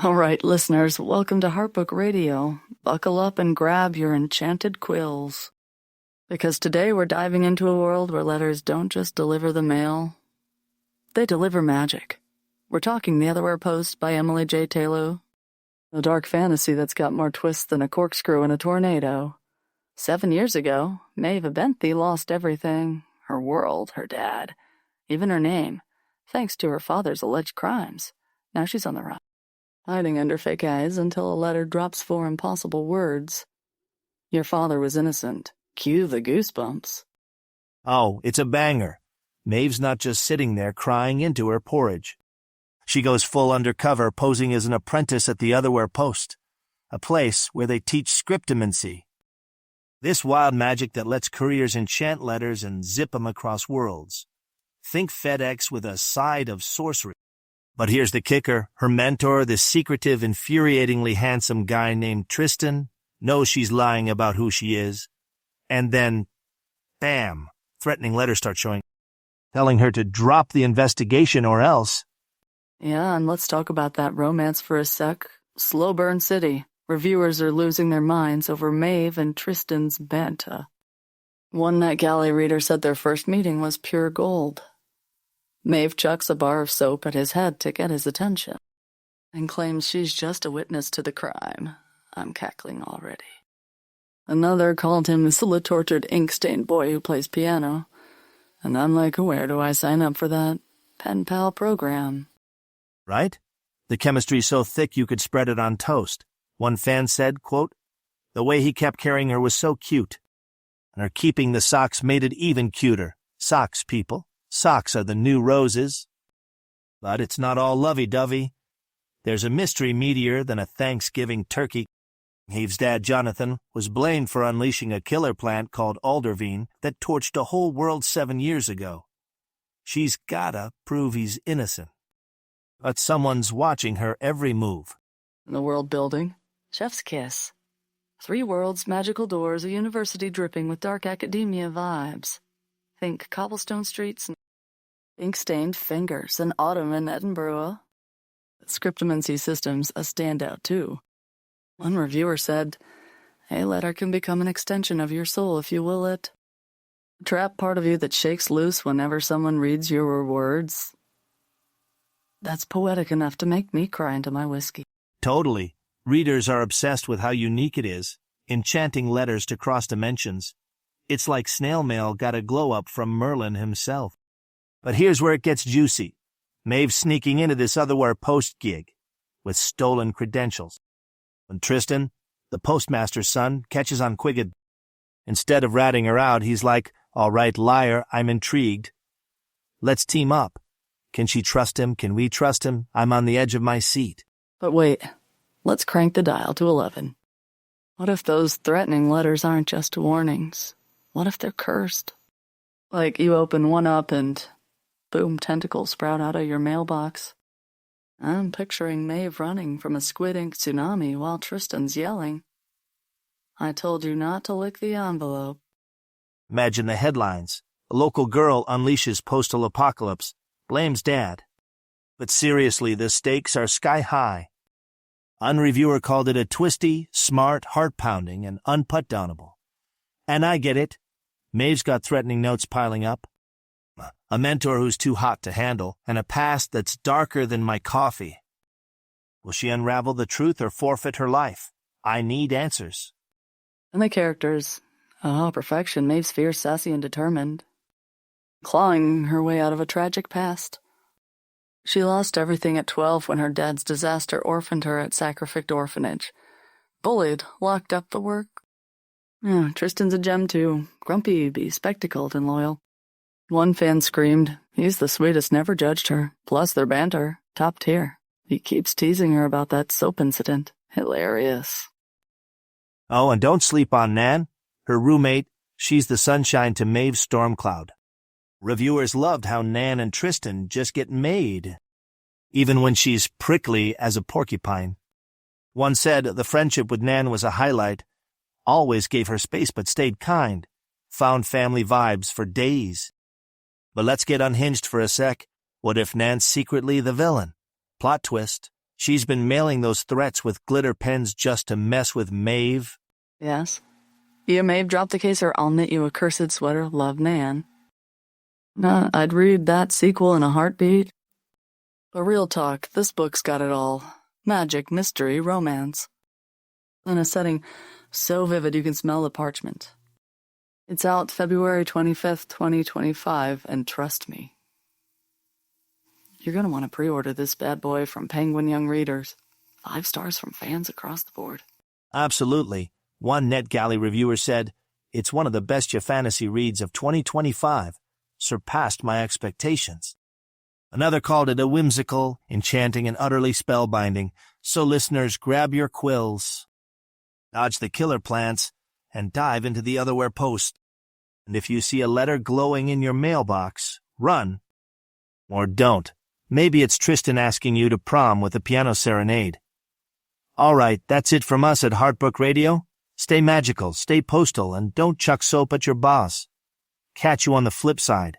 All right, listeners, welcome to Heartbook Radio. Buckle up and grab your enchanted quills. Because today we're diving into a world where letters don't just deliver the mail, they deliver magic. We're talking The Otherwhere Post by Emily J. Taylor, a dark fantasy that's got more twists than a corkscrew in a tornado. 7 years ago, Maeve Abenthy lost everything. Her world, her dad, even her name, thanks to her father's alleged crimes. Now she's on the run, hiding under fake eyes until a letter drops 4 impossible words. Your father was innocent. Cue the goosebumps. Oh, it's a banger. Maeve's not just sitting there crying into her porridge. She goes full undercover, posing as an apprentice at the Otherwhere Post, a place where they teach scriptomancy. This wild magic that lets couriers enchant letters and zip 'em across worlds. Think FedEx with a side of sorcery. But here's the kicker. Her mentor, this secretive, infuriatingly handsome guy named Tristan, knows she's lying about who she is. And then, bam, threatening letters start showing, telling her to drop the investigation or else. Yeah, and let's talk about that romance for a sec. Slow burn city. Reviewers are losing their minds over Maeve and Tristan's banter. One NetGalley reader said their first meeting was pure gold. Maeve chucks a bar of soap at his head to get his attention and claims she's just a witness to the crime. I'm cackling already. Another called him the silly-tortured ink-stained boy who plays piano. And I'm like, where do I sign up for that pen pal program? Right? The chemistry's so thick you could spread it on toast. One fan said, quote, "The way he kept carrying her was so cute. And her keeping the socks made it even cuter. Socks, people. Socks are the new roses." But it's not all lovey-dovey. There's a mystery meatier than a Thanksgiving turkey. Maeve's dad, Jonathan, was blamed for unleashing a killer plant called aldervine that torched a whole world 7 years ago. She's gotta prove he's innocent. But someone's watching her every move. The world building. Chef's kiss. 3 worlds, magical doors, a university dripping with dark academia vibes. Think cobblestone streets and ink-stained fingers and autumn in Edinburgh. Scriptomancy system's a standout, too. One reviewer said, "A letter can become an extension of your soul if you will it. A trap part of you that shakes loose whenever someone reads your words." That's poetic enough to make me cry into my whiskey. Totally. Readers are obsessed with how unique it is, enchanting letters to cross dimensions. It's like snail mail got a glow-up from Merlin himself. But here's where it gets juicy. Maeve's sneaking into this Otherwhere Post gig with stolen credentials. When Tristan, the postmaster's son, catches on Quigged, instead of ratting her out, he's like, "All right, liar, I'm intrigued. Let's team up. Can she trust him? Can we trust him? I'm on the edge of my seat." But wait, let's crank the dial to 11. What if those threatening letters aren't just warnings? What if they're cursed? Like you open one up and boom, tentacles sprout out of your mailbox. I'm picturing Maeve running from a squid ink tsunami while Tristan's yelling, "I told you not to lick the envelope." Imagine the headlines. A local girl unleashes postal apocalypse, blames dad. But seriously, the stakes are sky high. One reviewer called it a twisty, smart, heart-pounding, and unputdownable. And I get it. Maeve's got threatening notes piling up. A mentor who's too hot to handle, and a past that's darker than my coffee. Will she unravel the truth or forfeit her life? I need answers. And the characters. Oh, perfection. Maeve's fierce, sassy, and determined. Clawing her way out of a tragic past. She lost everything at 12 when her dad's disaster orphaned her at Sacrificed Orphanage. Bullied, locked up the work. Yeah, Tristan's a gem too. Grumpy, bespectacled, and loyal. One fan screamed, "He's the sweetest, never judged her. Plus their banter, top tier. He keeps teasing her about that soap incident. Hilarious." Oh, and don't sleep on Nan. Her roommate, she's the sunshine to Maeve's storm cloud. Reviewers loved how Nan and Tristan just get made, even when she's prickly as a porcupine. One said the friendship with Nan was a highlight, always gave her space but stayed kind, found family vibes for days. But let's get unhinged for a sec. What if Nan's secretly the villain? Plot twist. She's been mailing those threats with glitter pens just to mess with Maeve. Yes? You Maeve dropped the case or I'll knit you a cursed sweater, love Nan. Nah, I'd read that sequel in a heartbeat. But real talk, this book's got it all. Magic, mystery, romance. In a setting so vivid you can smell the parchment. It's out February 25th, 2025, and trust me, you're going to want to pre-order this bad boy from Penguin Young Readers. 5 stars from fans across the board. Absolutely. One NetGalley reviewer said, "It's one of the best fantasy reads of 2025. Surpassed my expectations." Another called it a whimsical, enchanting, and utterly spellbinding. So listeners, grab your quills, dodge the killer plants, and dive into the Otherwhere post. And if you see a letter glowing in your mailbox, run. Or don't. Maybe it's Tristan asking you to prom with a piano serenade. All right, that's it from us at Heartbook Radio. Stay magical, stay postal, and don't chuck soap at your boss. Catch you on the flip side.